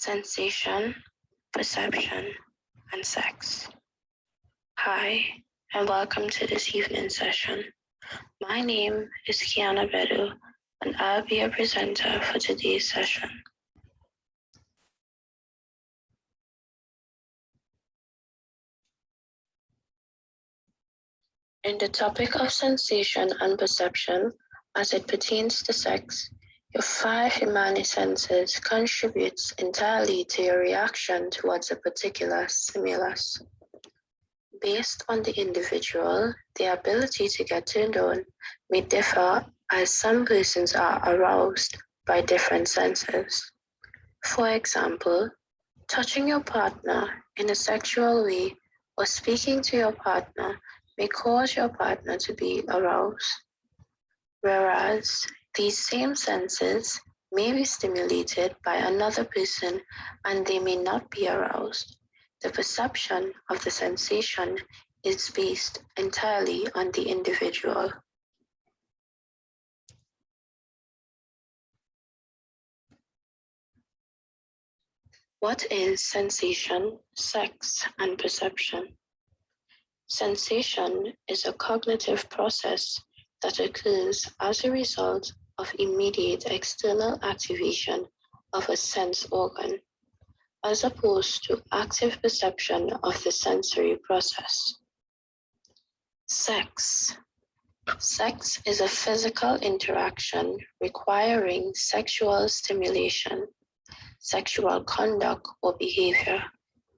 Sensation, perception, and sex. Hi, and welcome to this evening session. My name is Kiana Bedu, and I'll be a presenter for today's session. In the topic of sensation and perception, as it pertains to sex, your 5 Himani senses contributes entirely to your reaction towards a particular stimulus. Based on the individual, the ability to get turned on may differ as some persons are aroused by different senses. For example, touching your partner in a sexual way or speaking to your partner may cause your partner to be aroused, whereas these same senses may be stimulated by another person and they may not be aroused. The perception of the sensation is based entirely on the individual. What is sensation, sex, and perception? Sensation is a cognitive process that occurs as a result of immediate external activation of a sense organ, as opposed to active perception of the sensory process. Sex. Sex is a physical interaction requiring sexual stimulation, sexual conduct or behavior.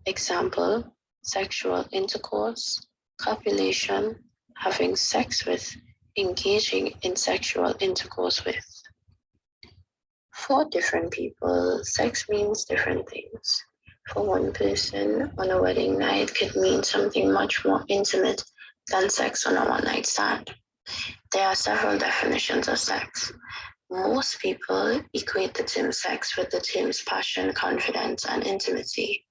Example, sexual intercourse, copulation, having sex with, engaging in sexual intercourse with. For different people, sex means different things. For one person, on a wedding night could mean something much more intimate than sex on a one-night stand. There are several definitions of sex. Most people equate the term sex with the terms passion, confidence, and intimacy.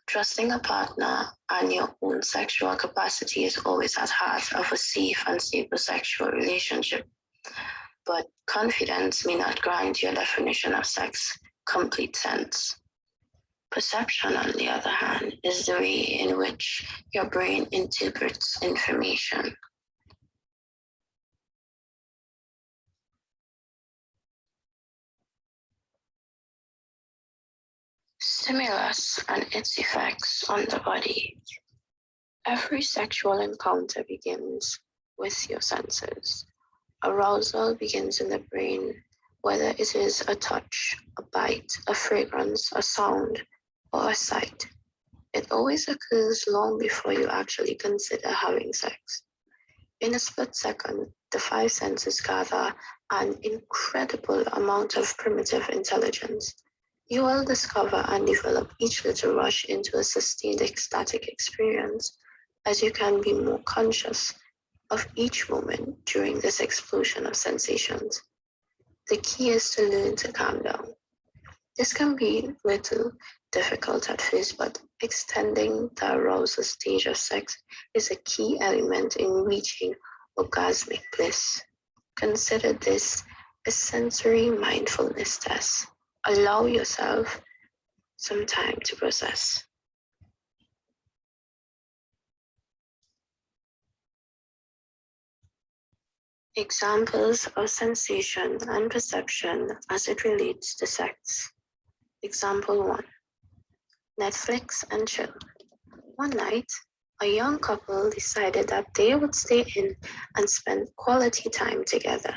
Trusting a partner and your own sexual capacity is always at heart of a safe and stable sexual relationship. But confidence may not grant your definition of sex complete sense. Perception, on the other hand, is the way in which your brain interprets information. Stimulus and its effects on the body. Every sexual encounter begins with your senses. Arousal begins in the brain, whether it is a touch, a bite, a fragrance, a sound, or a sight. It always occurs long before you actually consider having sex. In a split second, the 5 senses gather an incredible amount of primitive intelligence. You will discover and develop each little rush into a sustained ecstatic experience, as you can be more conscious of each moment during this explosion of sensations. The key is to learn to calm down. This can be a little difficult at first, but extending the arousal stage of sex is a key element in reaching orgasmic bliss. Consider this a sensory mindfulness test. Allow yourself some time to process. Examples of sensation and perception as it relates to sex. Example 1. Netflix and chill. One night, a young couple decided that they would stay in and spend quality time together.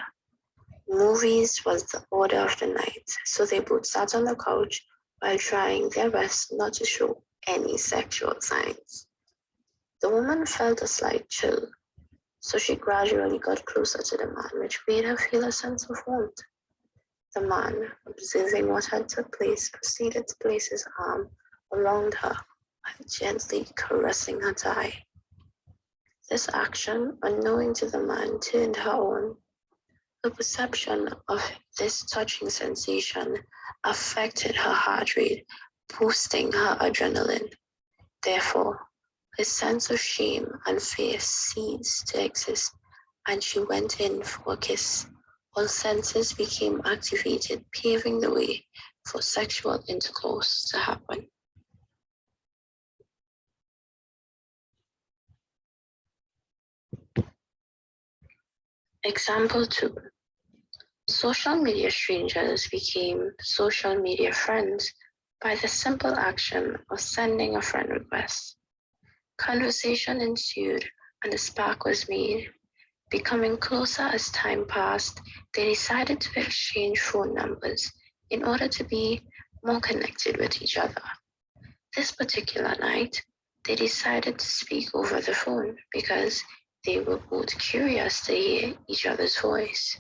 Movies was the order of the night, so they both sat on the couch while trying their best not to show any sexual signs. The woman felt a slight chill, so she gradually got closer to the man, which made her feel a sense of warmth. The man, observing what had took place, proceeded to place his arm around her and gently caressing her thigh. This action, unknowing to the man, turned her on. The perception of this touching sensation affected her heart rate, boosting her adrenaline. Therefore, her sense of shame and fear ceased to exist, and she went in for a kiss, all senses became activated, paving the way for sexual intercourse to happen. Example 2. Social media strangers became social media friends by the simple action of sending a friend request. Conversation ensued and a spark was made. Becoming closer as time passed, they decided to exchange phone numbers in order to be more connected with each other. This particular night, they decided to speak over the phone because they were both curious to hear each other's voice.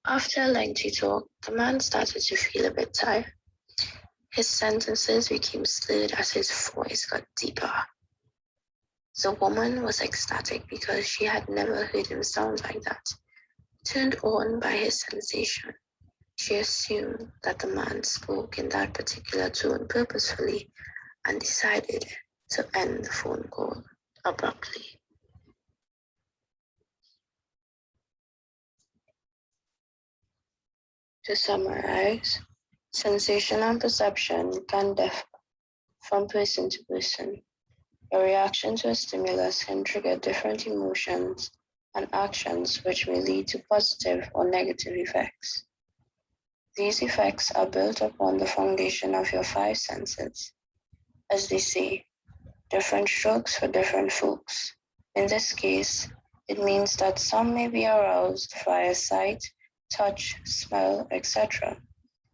After a lengthy talk, the man started to feel a bit tired. His sentences became slurred as his voice got deeper. The woman was ecstatic because she had never heard him sound like that. Turned on by his sensation, she assumed that the man spoke in that particular tone purposefully and decided to end the phone call abruptly. To summarize, sensation and perception can differ from person to person. A reaction to a stimulus can trigger different emotions and actions which may lead to positive or negative effects. These effects are built upon the foundation of your five senses. As they say, different strokes for different folks. In this case, it means that some may be aroused via sight, touch, smell, etc.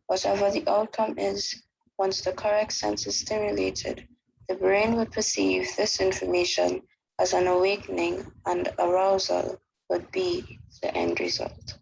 Whatever the outcome is, once the correct sense is stimulated, the brain would perceive this information as an awakening, and arousal would be the end result.